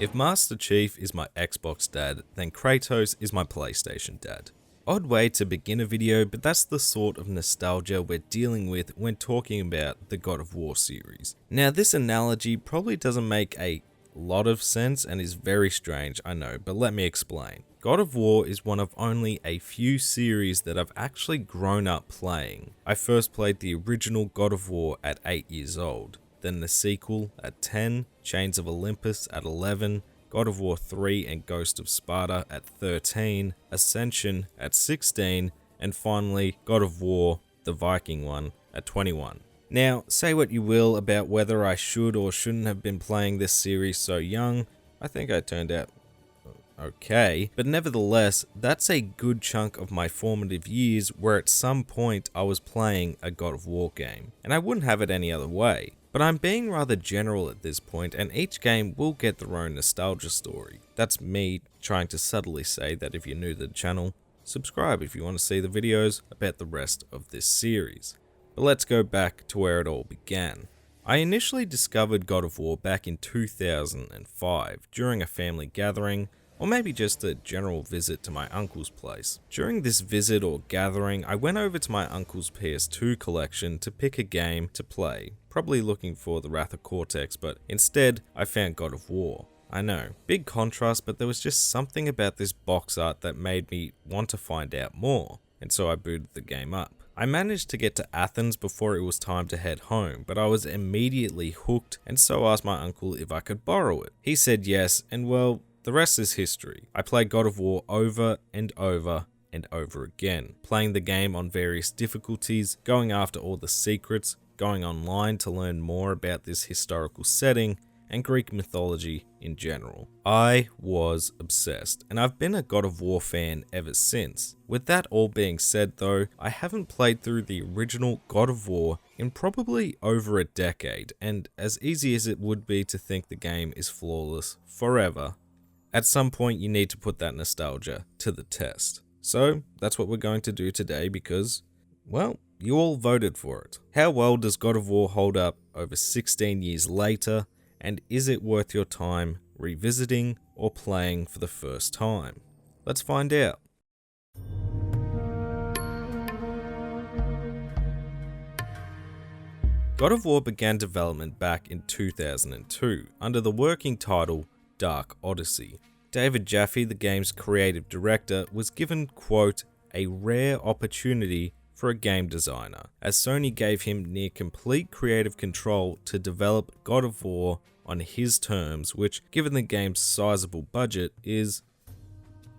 If Master Chief is my Xbox dad, then Kratos is my PlayStation dad. Odd way to begin a video, but that's the sort of nostalgia we're dealing with when talking about the God of War series. Now, this analogy probably doesn't make a lot of sense and is very strange, I know, but let me explain. God of War is one of only a few series that I've actually grown up playing. I first played the original God of War at 8 years old, then the sequel at 10, Chains of Olympus at 11, God of War 3 and Ghost of Sparta at 13, Ascension at 16, and finally God of War, the Viking one, at 21. Now, say what you will about whether I should or shouldn't have been playing this series so young. I think I turned out okay, but nevertheless, that's a good chunk of my formative years where at some point I was playing a God of War game, and I wouldn't have it any other way. But I'm being rather general at this point, and each game will get their own nostalgia story. That's me trying to subtly say that if you're new to the channel, subscribe if you want to see the videos about the rest of this series. But let's go back to where it all began. I initially discovered God of War back in 2005 during a family gathering, or maybe just a general visit to my uncle's place. During this visit or gathering, I went over to my uncle's PS2 collection to pick a game to play, probably looking for the Wrath of Cortex, but instead I found God of War. I know, big contrast, but there was just something about this box art that made me want to find out more, and so I booted the game up. I managed to get to Athens before it was time to head home, but I was immediately hooked, and so asked my uncle if I could borrow it. He said yes, and well, the rest is history. I played God of War over and over and over again, playing the game on various difficulties, going after all the secrets, going online to learn more about this historical setting, and Greek mythology in general. I was obsessed, and I've been a God of War fan ever since. With that all being said though, I haven't played through the original God of War in probably over a decade, and as easy as it would be to think the game is flawless forever, at some point you need to put that nostalgia to the test. So that's what we're going to do today because, well, you all voted for it. How well does God of War hold up over 16 years later, and is it worth your time revisiting or playing for the first time? Let's find out. God of War began development back in 2002 under the working title Dark Odyssey. David Jaffe, the game's creative director, was given, quote, a rare opportunity for a game designer, as Sony gave him near complete creative control to develop God of War on his terms, which, given the game's sizable budget, is,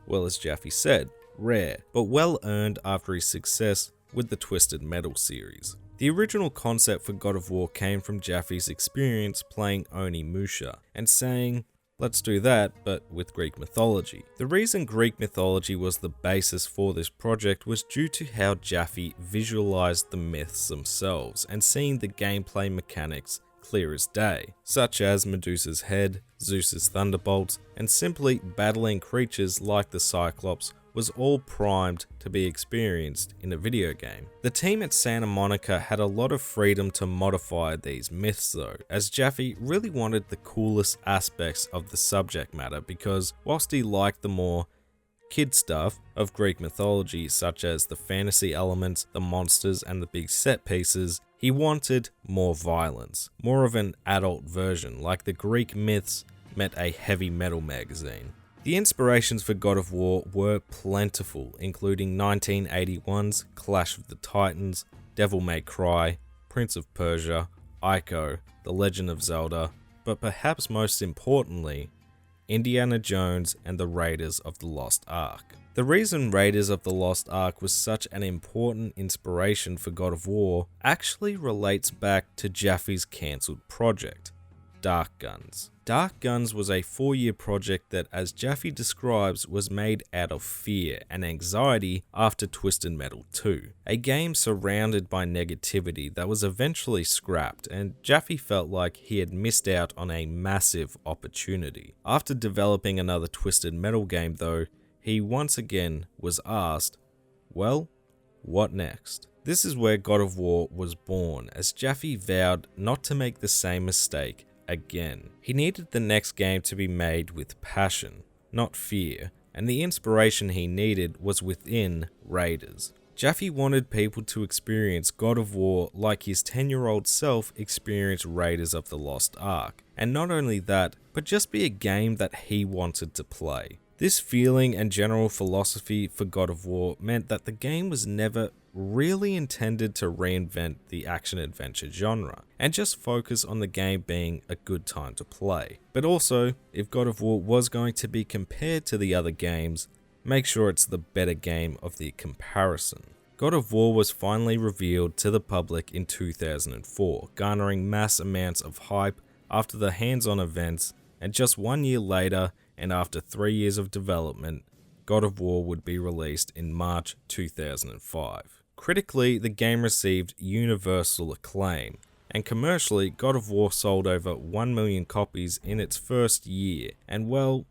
well, as Jaffe said, rare, but well earned after his success with the Twisted Metal series. The original concept for God of War came from Jaffe's experience playing Onimusha, and saying, let's do that, but with Greek mythology. The reason Greek mythology was the basis for this project was due to how Jaffe visualized the myths themselves and seeing the gameplay mechanics clear as day, such as Medusa's head, Zeus's thunderbolts, and simply battling creatures like the Cyclops was all primed to be experienced in a video game. The team at Santa Monica had a lot of freedom to modify these myths though, as Jaffe really wanted the coolest aspects of the subject matter because whilst he liked the more kid stuff of Greek mythology such as the fantasy elements, the monsters and the big set pieces, he wanted more violence, more of an adult version like the Greek myths met a heavy metal magazine. The inspirations for God of War were plentiful, including 1981's Clash of the Titans, Devil May Cry, Prince of Persia, Ico, The Legend of Zelda, but perhaps most importantly, Indiana Jones and the Raiders of the Lost Ark. The reason Raiders of the Lost Ark was such an important inspiration for God of War actually relates back to Jaffe's cancelled project, Dark Guns. Dark Guns was a 4-year project that, as Jaffe describes, was made out of fear and anxiety after Twisted Metal 2, a game surrounded by negativity that was eventually scrapped, and Jaffe felt like he had missed out on a massive opportunity. After developing another Twisted Metal game though, he once again was asked, well, what next? This is where God of War was born, as Jaffe vowed not to make the same mistake again. He needed the next game to be made with passion, not fear, and the inspiration he needed was within Raiders. Jaffe wanted people to experience God of War like his 10-year-old self experienced Raiders of the Lost Ark, and not only that, but just be a game that he wanted to play. This feeling and general philosophy for God of War meant that the game was never really intended to reinvent the action-adventure genre, and just focus on the game being a good time to play. But also, if God of War was going to be compared to the other games, make sure it's the better game of the comparison. God of War was finally revealed to the public in 2004, garnering mass amounts of hype after the hands-on events, and just 1 year later, and after 3 years of development, God of War would be released in March 2005. Critically, the game received universal acclaim, and commercially, God of War sold over 1 million copies in its first year, and well,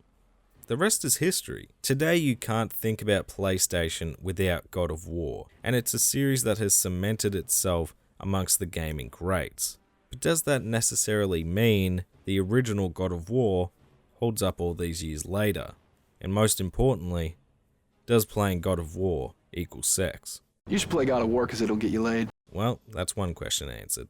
the rest is history. Today you can't think about PlayStation without God of War, and it's a series that has cemented itself amongst the gaming greats. But does that necessarily mean the original God of War holds up all these years later? And most importantly, does playing God of War equal sex? You should play God of War because it'll get you laid. Well, that's one question answered.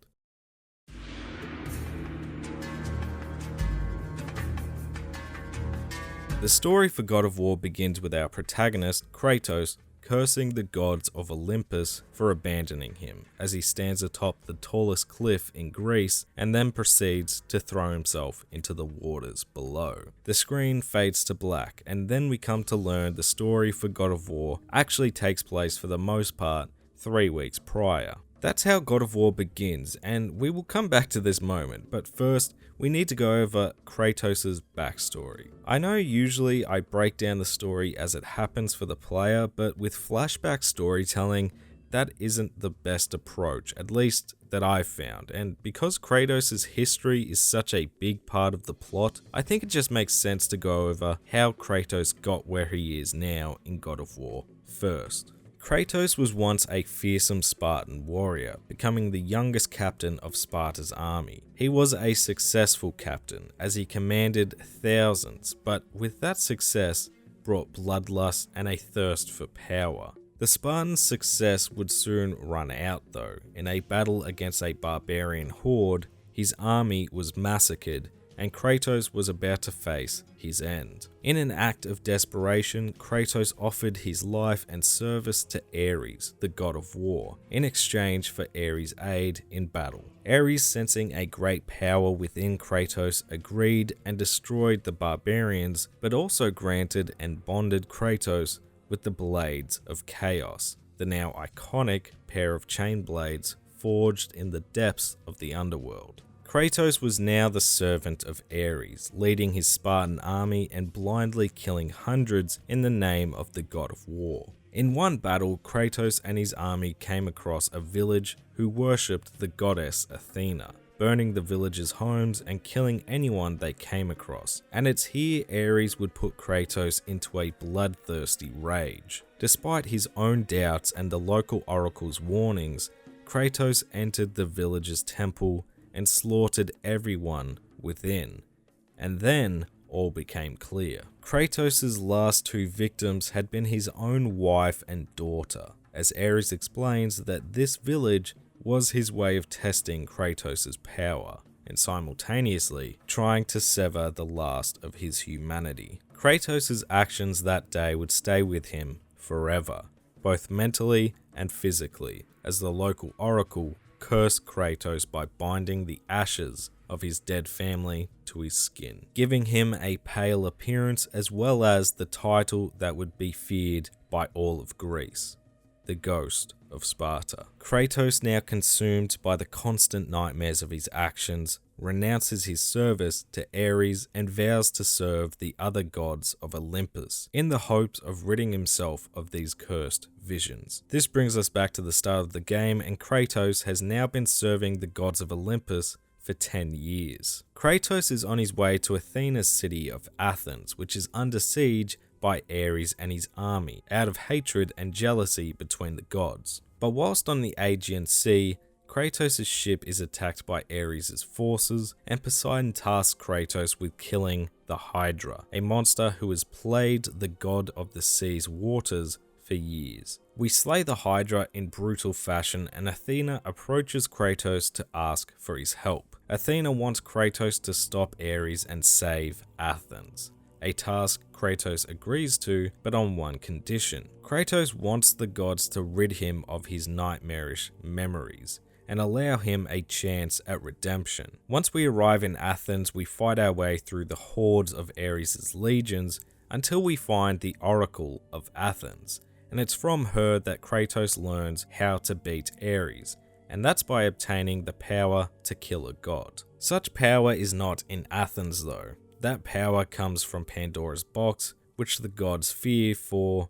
The story for God of War begins with our protagonist, Kratos, cursing the gods of Olympus for abandoning him, as he stands atop the tallest cliff in Greece and then proceeds to throw himself into the waters below. The screen fades to black, and then we come to learn the story for God of War actually takes place for the most part 3 weeks prior. That's how God of War begins, and we will come back to this moment, but first, we need to go over Kratos' backstory. I know usually I break down the story as it happens for the player, but with flashback storytelling, that isn't the best approach, at least that I've found, and because Kratos' history is such a big part of the plot, I think it just makes sense to go over how Kratos got where he is now in God of War first. Kratos was once a fearsome Spartan warrior, becoming the youngest captain of Sparta's army. He was a successful captain, as he commanded thousands, but with that success brought bloodlust and a thirst for power. The Spartans' success would soon run out though. In a battle against a barbarian horde, his army was massacred, and Kratos was about to face his end. In an act of desperation, Kratos offered his life and service to Ares, the god of war, in exchange for Ares' aid in battle. Ares, sensing a great power within Kratos, agreed and destroyed the barbarians, but also granted and bonded Kratos with the Blades of Chaos, the now iconic pair of chain blades forged in the depths of the underworld. Kratos was now the servant of Ares, leading his Spartan army and blindly killing hundreds in the name of the god of war. In one battle, Kratos and his army came across a village who worshipped the goddess Athena, burning the villagers' homes and killing anyone they came across. And it's here Ares would put Kratos into a bloodthirsty rage. Despite his own doubts and the local oracle's warnings, Kratos entered the village's temple and slaughtered everyone within. And then all became clear. Kratos' last 2 victims had been his own wife and daughter, as Ares explains that this village was his way of testing Kratos' power, and simultaneously trying to sever the last of his humanity. Kratos' actions that day would stay with him forever, both mentally and physically, as the local oracle cursed Kratos by binding the ashes of his dead family to his skin, giving him a pale appearance as well as the title that would be feared by all of Greece, the Ghost of Sparta. Kratos, now consumed by the constant nightmares of his actions, renounces his service to Ares and vows to serve the other gods of Olympus, in the hopes of ridding himself of these cursed visions. This brings us back to the start of the game, and Kratos has now been serving the gods of Olympus for 10 years. Kratos is on his way to Athena's city of Athens, which is under siege by Ares and his army, out of hatred and jealousy between the gods. But whilst on the Aegean Sea, Kratos' ship is attacked by Ares' forces, and Poseidon tasks Kratos with killing the Hydra, a monster who has plagued the god of the sea's waters for years. We slay the Hydra in brutal fashion, and Athena approaches Kratos to ask for his help. Athena wants Kratos to stop Ares and save Athens, a task Kratos agrees to, but on one condition. Kratos wants the gods to rid him of his nightmarish memories and allow him a chance at redemption. Once we arrive in Athens, we fight our way through the hordes of Ares' legions until we find the Oracle of Athens, and it's from her that Kratos learns how to beat Ares, and that's by obtaining the power to kill a god. Such power is not in Athens though. That power comes from Pandora's box, which the gods fear for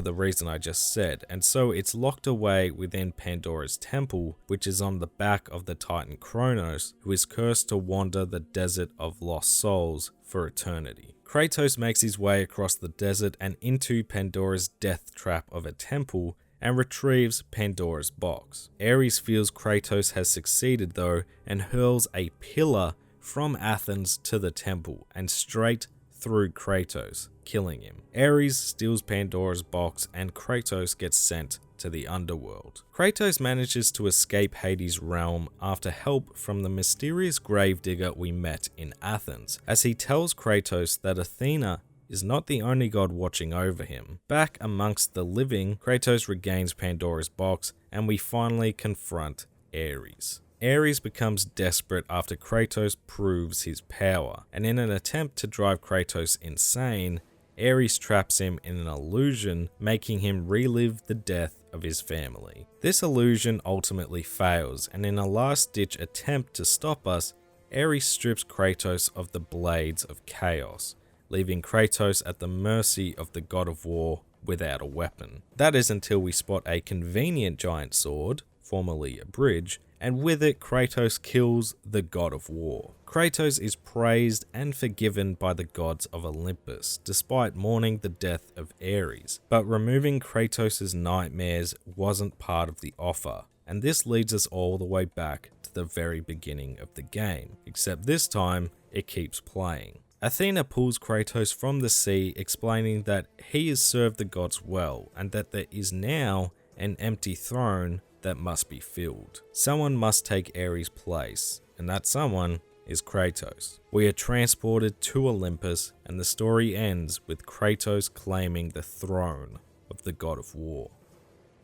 the reason I just said, and so it's locked away within Pandora's temple, which is on the back of the Titan Kronos, who is cursed to wander the desert of lost souls for eternity. Kratos makes his way across the desert and into Pandora's death trap of a temple, and retrieves Pandora's box. Ares feels Kratos has succeeded though, and hurls a pillar from Athens to the temple and straight through Kratos, killing him. Ares steals Pandora's box and Kratos gets sent to the underworld. Kratos manages to escape Hades' realm after help from the mysterious gravedigger we met in Athens, as he tells Kratos that Athena is not the only god watching over him. Back amongst the living, Kratos regains Pandora's box and we finally confront Ares. Ares becomes desperate after Kratos proves his power, and in an attempt to drive Kratos insane, Ares traps him in an illusion, making him relive the death of his family. This illusion ultimately fails, and in a last-ditch attempt to stop us, Ares strips Kratos of the blades of chaos, leaving Kratos at the mercy of the god of war without a weapon. That is until we spot a convenient giant sword, formerly a bridge, and with it Kratos kills the god of war. Kratos is praised and forgiven by the gods of Olympus, despite mourning the death of Ares. But removing Kratos' nightmares wasn't part of the offer, and this leads us all the way back to the very beginning of the game, except this time it keeps playing. Athena pulls Kratos from the sea, explaining that he has served the gods well, and that there is now an empty throne that must be filled. Someone must take Ares' place, and that someone is Kratos. We are transported to Olympus, and the story ends with Kratos claiming the throne of the god of war.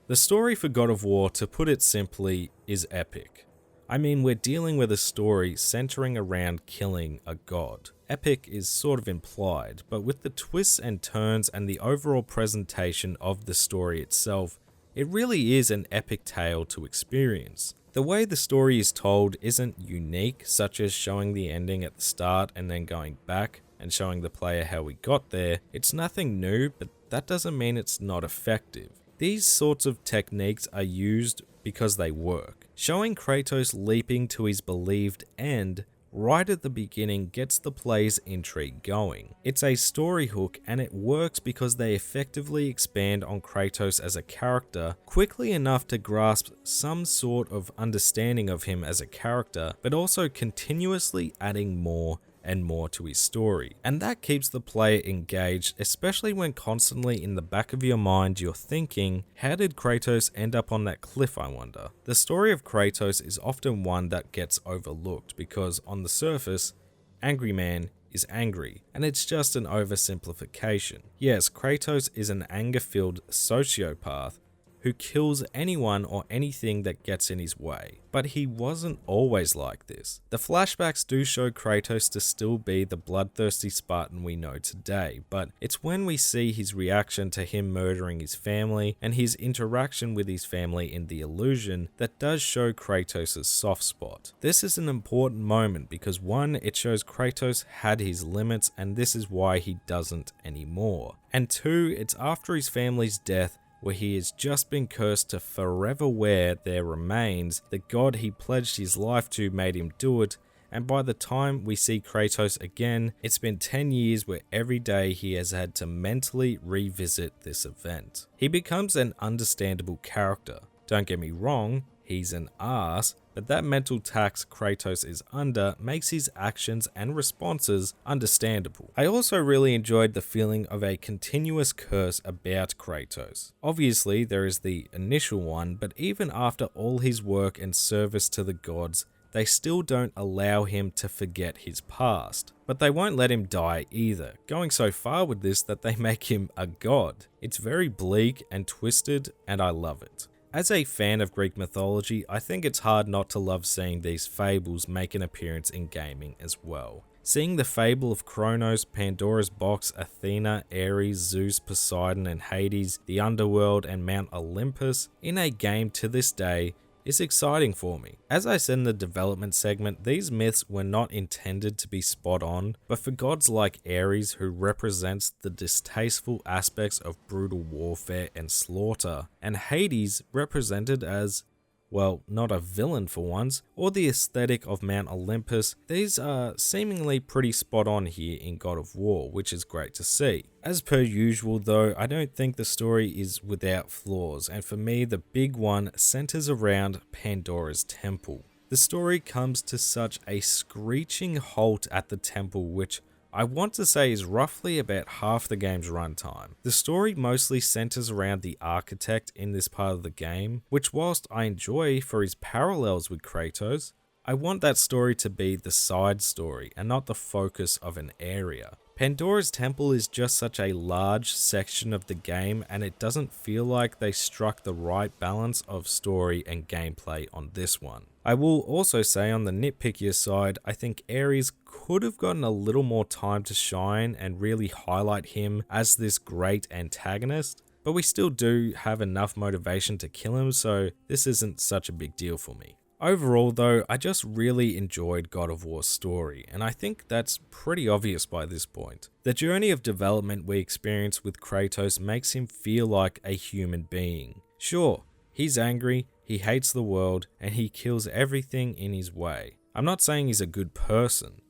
The story for God of War, to put it simply, is epic. I mean, we're dealing with a story centering around killing a god. Epic is sort of implied, but with the twists and turns and the overall presentation of the story itself, it really is an epic tale to experience. The way the story is told isn't unique, such as showing the ending at the start and then going back and showing the player how we got there. It's nothing new, but that doesn't mean it's not effective. These sorts of techniques are used because they work. Showing Kratos leaping to his believed end right at the beginning gets the player's intrigue going. It's a story hook, and it works because they effectively expand on Kratos as a character quickly enough to grasp some sort of understanding of him as a character, but also continuously adding more and more to his story. And that keeps the player engaged, especially when constantly in the back of your mind you're thinking, how did Kratos end up on that cliff, I wonder? The story of Kratos is often one that gets overlooked because on the surface, Angry Man is angry, and it's just an oversimplification. Yes, Kratos is an anger-filled sociopath who kills anyone or anything that gets in his way. But he wasn't always like this. The flashbacks do show Kratos to still be the bloodthirsty Spartan we know today, but it's when we see his reaction to him murdering his family and his interaction with his family in the illusion that does show Kratos' soft spot. This is an important moment because one, it shows Kratos had his limits and this is why he doesn't anymore. And two, it's after his family's death where he has just been cursed to forever wear their remains. The god he pledged his life to made him do it, and by the time we see Kratos again, it's been 10 years where every day he has had to mentally revisit this event. He becomes an understandable character. Don't get me wrong, he's an ass, but that mental tax Kratos is under makes his actions and responses understandable. I also really enjoyed the feeling of a continuous curse about Kratos. Obviously, there is the initial one, but even after all his work and service to the gods, they still don't allow him to forget his past. But they won't let him die either, going so far with this that they make him a god. It's very bleak and twisted, and I love it. As a fan of Greek mythology, I think it's hard not to love seeing these fables make an appearance in gaming as well. Seeing the fable of Kronos, Pandora's box, Athena, Ares, Zeus, Poseidon, and Hades, the underworld, and Mount Olympus in a game to this day is exciting for me. As I said in the development segment, these myths were not intended to be spot on, but for gods like Ares, who represents the distasteful aspects of brutal warfare and slaughter, and Hades, represented as, well, not a villain for once, or the aesthetic of Mount Olympus, these are seemingly pretty spot on here in God of War, which is great to see. As per usual though, I don't think the story is without flaws, and for me the big one centers around Pandora's temple. The story comes to such a screeching halt at the temple, which I want to say is roughly about half the game's runtime. The story mostly centers around the architect in this part of the game, which whilst I enjoy for his parallels with Kratos, I want that story to be the side story and not the focus of an area. Pandora's temple is just such a large section of the game, and it doesn't feel like they struck the right balance of story and gameplay on this one. I will also say on the nitpickier side, I think Ares could have gotten a little more time to shine and really highlight him as this great antagonist, but we still do have enough motivation to kill him, so this isn't such a big deal for me. Overall though, I just really enjoyed God of War's story, and I think that's pretty obvious by this point. The journey of development we experience with Kratos makes him feel like a human being. Sure, he's angry, he hates the world, and he kills everything in his way. I'm not saying he's a good person,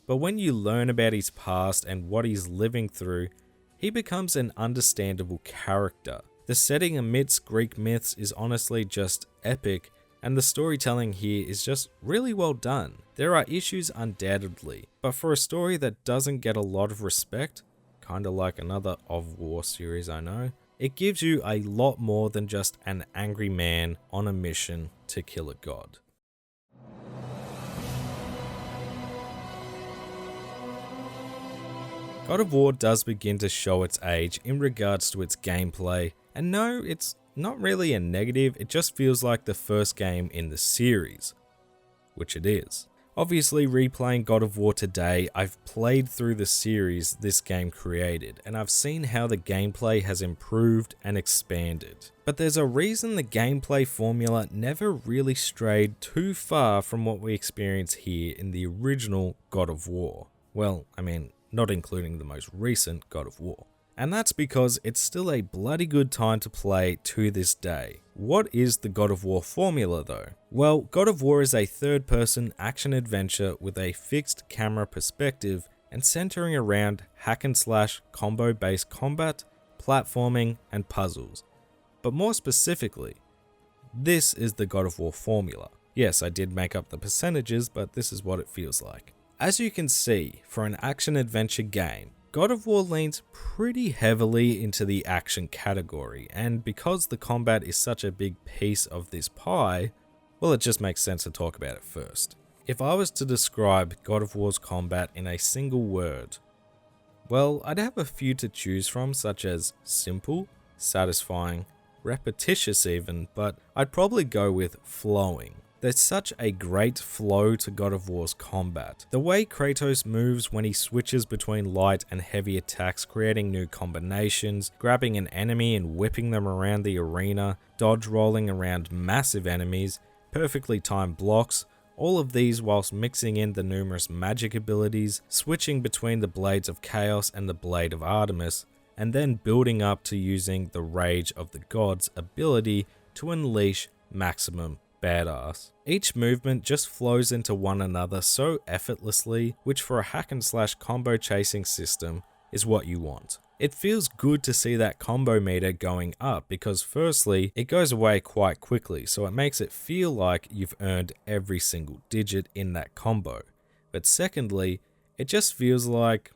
but when you learn about his past and what he's living through, he becomes an understandable character. The setting amidst Greek myths is honestly just epic, and the storytelling here is just really well done. There are issues undoubtedly, but for a story that doesn't get a lot of respect, kinda like another of War series I know, it gives you a lot more than just an angry man on a mission to kill a god. God of War does begin to show its age in regards to its gameplay, and no, it's not really a negative, it just feels like the first game in the series, which it is. Obviously, replaying God of War today, I've played through the series this game created, and I've seen how the gameplay has improved and expanded. But there's a reason the gameplay formula never really strayed too far from what we experience here in the original God of War. Well, I mean, not including the most recent God of War. And that's because it's still a bloody good time to play to this day. What is the God of War formula though? Well, God of War is a third-person action-adventure with a fixed camera perspective and centering around hack-and-slash combo-based combat, platforming, and puzzles. But more specifically, this is the God of War formula. Yes, I did make up the percentages, but this is what it feels like. As you can see, for an action-adventure game, God of War leans pretty heavily into the action category, and because the combat is such a big piece of this pie, well, it just makes sense to talk about it first. If I was to describe God of War's combat in a single word, well, I'd have a few to choose from, such as simple, satisfying, repetitious even, but I'd probably go with flowing. There's such a great flow to God of War's combat. The way Kratos moves when he switches between light and heavy attacks, creating new combinations, grabbing an enemy and whipping them around the arena, dodge rolling around massive enemies, perfectly timed blocks, all of these whilst mixing in the numerous magic abilities, switching between the Blades of Chaos and the Blade of Artemis, and then building up to using the Rage of the Gods ability to unleash maximum badass. Each movement just flows into one another so effortlessly, which for a hack and slash combo chasing system is what you want. It feels good to see that combo meter going up because firstly, it goes away quite quickly, so it makes it feel like you've earned every single digit in that combo. But secondly, it just feels like,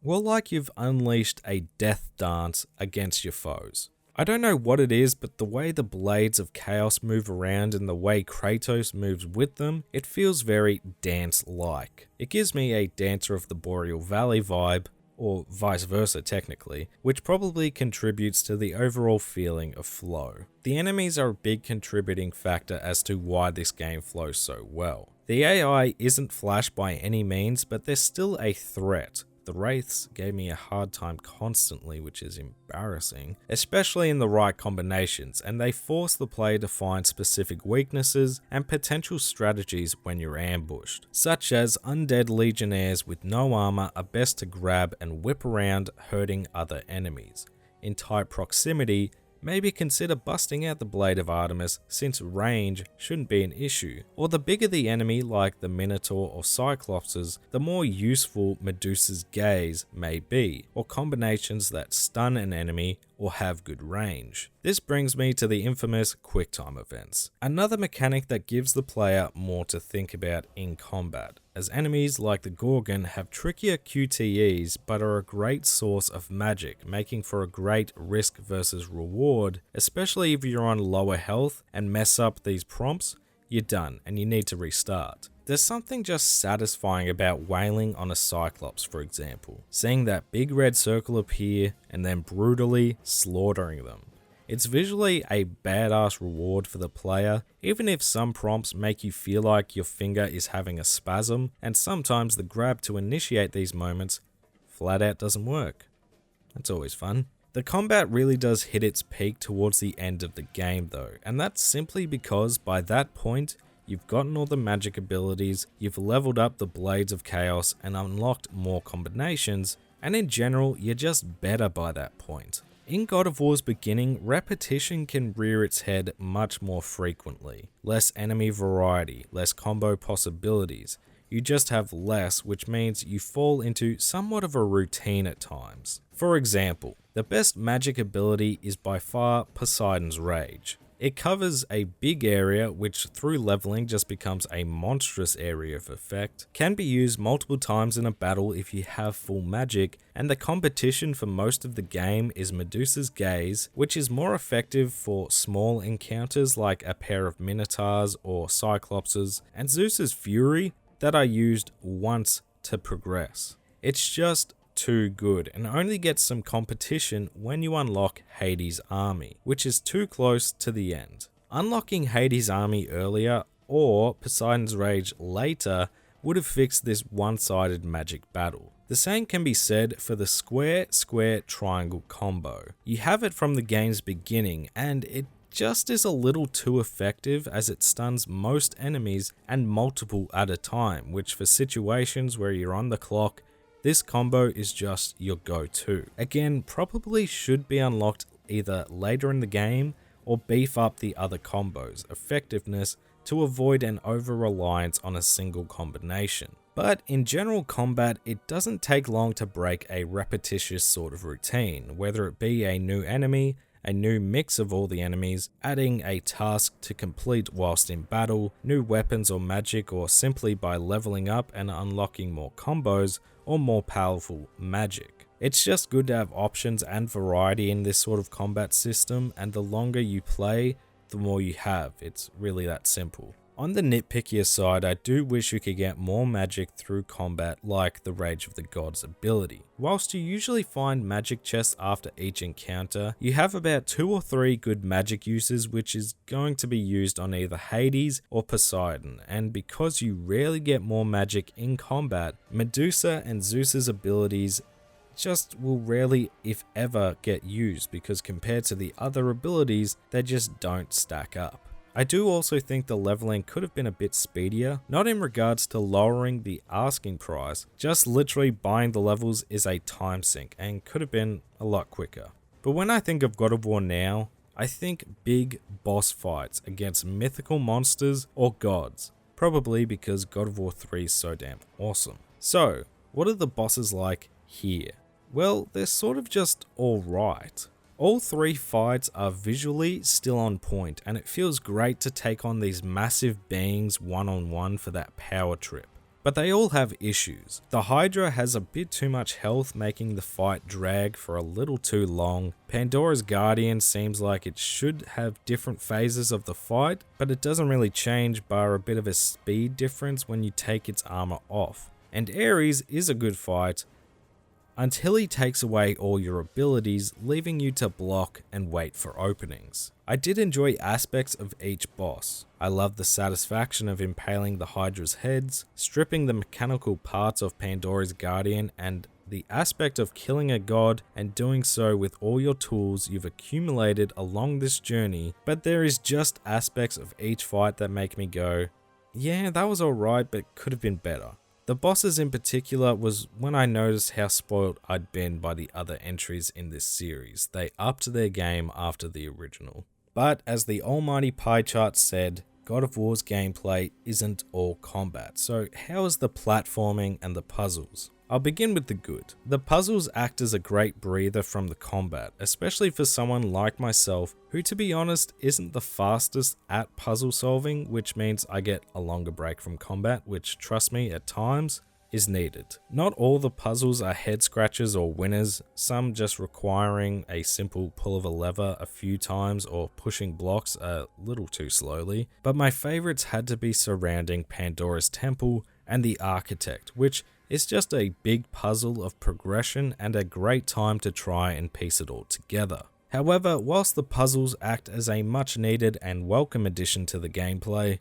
well, like you've unleashed a death dance against your foes. I don't know what it is, but the way the blades of chaos move around and the way Kratos moves with them, it feels very dance-like. It gives me a Dancer of the Boreal Valley vibe, or vice versa technically, which probably contributes to the overall feeling of flow. The enemies are a big contributing factor as to why this game flows so well. The AI isn't Flash by any means, but they're still a threat. The Wraiths gave me a hard time constantly, which is embarrassing, especially in the right combinations, and they force the player to find specific weaknesses and potential strategies when you're ambushed, such as undead legionnaires with no armor are best to grab and whip around, hurting other enemies. In tight proximity, maybe consider busting out the Blade of Artemis since range shouldn't be an issue, or the bigger the enemy like the Minotaur or Cyclopses, the more useful Medusa's Gaze may be, or combinations that stun an enemy or have good range. This brings me to the infamous QuickTime events, another mechanic that gives the player more to think about in combat, as enemies like the Gorgon have trickier QTEs but are a great source of magic, making for a great risk versus reward, especially if you're on lower health and mess up these prompts, you're done and you need to restart. There's something just satisfying about wailing on a Cyclops, for example, seeing that big red circle appear and then brutally slaughtering them. It's visually a badass reward for the player, even if some prompts make you feel like your finger is having a spasm, and sometimes the grab to initiate these moments flat out doesn't work. That's always fun. The combat really does hit its peak towards the end of the game though, and that's simply because by that point, you've gotten all the magic abilities, you've leveled up the Blades of Chaos and unlocked more combinations, and in general, you're just better by that point. In God of War's beginning, repetition can rear its head much more frequently. Less enemy variety, less combo possibilities. You just have less, which means you fall into somewhat of a routine at times. For example, the best magic ability is by far Poseidon's Rage. It covers a big area which through leveling just becomes a monstrous area of effect, can be used multiple times in a battle if you have full magic, and the competition for most of the game is Medusa's Gaze, which is more effective for small encounters like a pair of Minotaurs or Cyclopses, and Zeus's Fury that are used once to progress. It's just too good and only gets some competition when you unlock Hades' army, which is too close to the end. Unlocking Hades' army earlier or Poseidon's Rage later would have fixed this one-sided magic battle. The same can be said for the square-square-triangle combo. You have it from the game's beginning and it just is a little too effective as it stuns most enemies and multiple at a time, which for situations where you're on the clock, this combo is just your go-to. Again, probably should be unlocked either later in the game or beef up the other combos' effectiveness to avoid an over-reliance on a single combination. But in general combat, it doesn't take long to break a repetitious sort of routine, whether it be a new enemy, a new mix of all the enemies, adding a task to complete whilst in battle, new weapons or magic, or simply by leveling up and unlocking more combos or more powerful magic. It's just good to have options and variety in this sort of combat system, and the longer you play, the more you have. It's really that simple. On the nitpickier side, I do wish you could get more magic through combat like the Rage of the Gods ability. Whilst you usually find magic chests after each encounter, you have about 2 or 3 good magic uses which is going to be used on either Hades or Poseidon, and because you rarely get more magic in combat, Medusa and Zeus's abilities just will rarely, if ever, get used because compared to the other abilities, they just don't stack up. I do also think the leveling could have been a bit speedier, not in regards to lowering the asking price, just literally buying the levels is a time sink and could have been a lot quicker. But when I think of God of War now, I think big boss fights against mythical monsters or gods, probably because God of War 3 is so damn awesome. So, what are the bosses like here? Well, they're sort of just alright. All three fights are visually still on point, and it feels great to take on these massive beings one-on-one for that power trip. But they all have issues. The Hydra has a bit too much health, making the fight drag for a little too long. Pandora's Guardian seems like it should have different phases of the fight, but it doesn't really change bar a bit of a speed difference when you take its armor off. And Ares is a good fight, until he takes away all your abilities, leaving you to block and wait for openings. I did enjoy aspects of each boss. I loved the satisfaction of impaling the Hydra's heads, stripping the mechanical parts of Pandora's Guardian, and the aspect of killing a god and doing so with all your tools you've accumulated along this journey, but there is just aspects of each fight that make me go, yeah, that was alright, but could have been better. The bosses in particular was when I noticed how spoiled I'd been by the other entries in this series. They upped their game after the original. But as the almighty pie chart said, God of War's gameplay isn't all combat, so how is the platforming and the puzzles? I'll begin with the good. The puzzles act as a great breather from the combat, especially for someone like myself who, to be honest, isn't the fastest at puzzle solving, which means I get a longer break from combat, which, trust me, at times is needed. Not all the puzzles are head scratchers or winners, some just requiring a simple pull of a lever a few times or pushing blocks a little too slowly, but my favorites had to be surrounding Pandora's Temple and the Architect, which is just a big puzzle of progression and a great time to try and piece it all together. However, whilst the puzzles act as a much needed and welcome addition to the gameplay,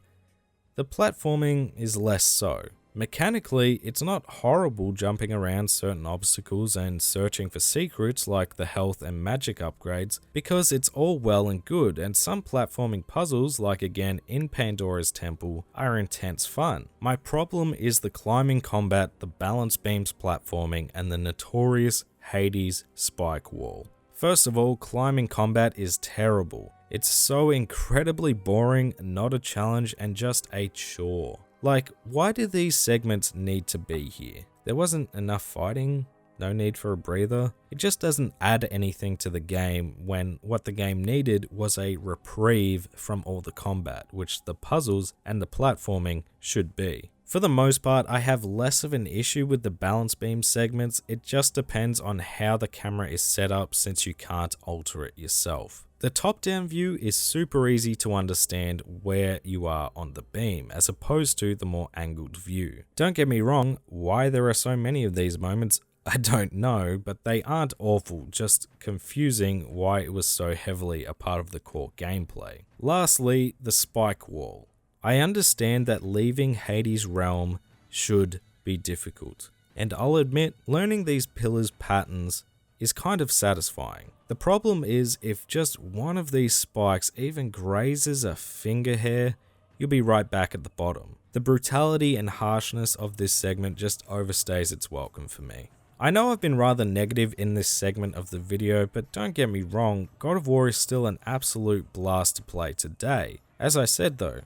the platforming is less so. Mechanically, it's not horrible jumping around certain obstacles and searching for secrets like the health and magic upgrades, because it's all well and good, and some platforming puzzles, like again in Pandora's Temple, are intense fun. My problem is the climbing combat, the balance beams platforming, and the notorious Hades spike wall. First of all, climbing combat is terrible. It's so incredibly boring, not a challenge, and just a chore. Like, why do these segments need to be here? There wasn't enough fighting, no need for a breather. It just doesn't add anything to the game when what the game needed was a reprieve from all the combat, which the puzzles and the platforming should be. For the most part, I have less of an issue with the balance beam segments. It just depends on how the camera is set up since you can't alter it yourself. The top-down view is super easy to understand where you are on the beam, as opposed to the more angled view. Don't get me wrong, why there are so many of these moments, I don't know, but they aren't awful, just confusing why it was so heavily a part of the core gameplay. Lastly, the spike wall. I understand that leaving Hades' realm should be difficult, and I'll admit, learning these pillars' patterns is kind of satisfying. The problem is, if just one of these spikes even grazes a finger hair, you'll be right back at the bottom. The brutality and harshness of this segment just overstays its welcome for me. I know I've been rather negative in this segment of the video, but don't get me wrong, God of War is still an absolute blast to play today. As I said though,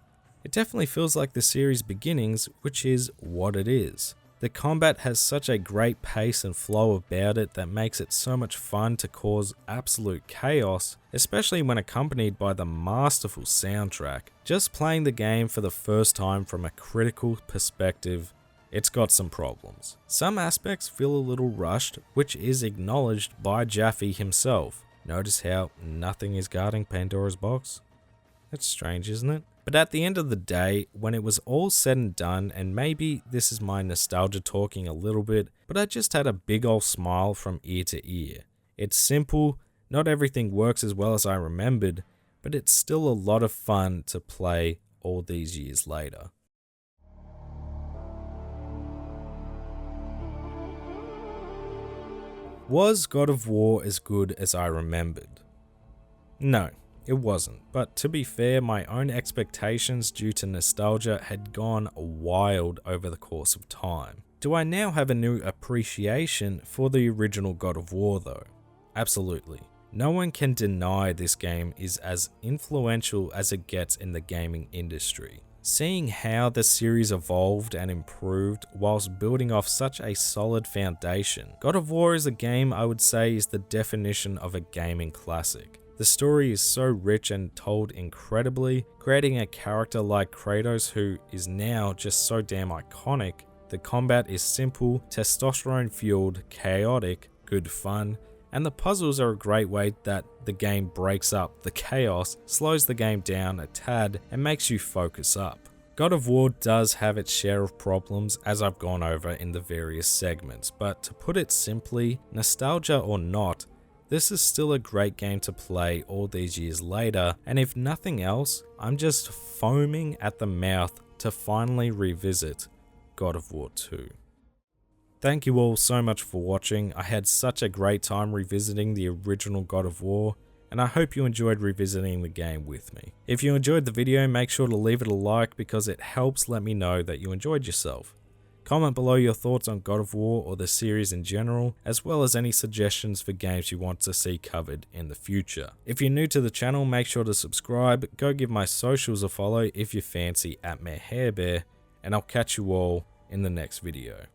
it definitely feels like the series' beginnings, which is what it is. The combat has such a great pace and flow about it that makes it so much fun to cause absolute chaos, especially when accompanied by the masterful soundtrack. Just playing the game for the first time from a critical perspective, it's got some problems. Some aspects feel a little rushed, which is acknowledged by Jaffe himself. Notice how nothing is guarding Pandora's box? That's strange, isn't it? But at the end of the day, when it was all said and done, and maybe this is my nostalgia talking a little bit, but I just had a big ol' smile from ear to ear. It's simple, not everything works as well as I remembered, but it's still a lot of fun to play all these years later. Was God of War as good as I remembered? No. It wasn't, but to be fair, my own expectations due to nostalgia had gone wild over the course of time. Do I now have a new appreciation for the original God of War though? Absolutely. No one can deny this game is as influential as it gets in the gaming industry. Seeing how the series evolved and improved whilst building off such a solid foundation, God of War is a game I would say is the definition of a gaming classic. The story is so rich and told incredibly, creating a character like Kratos who is now just so damn iconic. The combat is simple, testosterone fueled, chaotic, good fun, and the puzzles are a great way that the game breaks up the chaos, slows the game down a tad, and makes you focus up. God of War does have its share of problems as I've gone over in the various segments, but to put it simply, nostalgia or not, this is still a great game to play all these years later, and if nothing else, I'm just foaming at the mouth to finally revisit God of War 2. Thank you all so much for watching. I had such a great time revisiting the original God of War, and I hope you enjoyed revisiting the game with me. If you enjoyed the video, make sure to leave it a like because it helps let me know that you enjoyed yourself. Comment below your thoughts on God of War or the series in general, as well as any suggestions for games you want to see covered in the future. If you're new to the channel, make sure to subscribe, go give my socials a follow if you fancy @MayorHairBear, and I'll catch you all in the next video.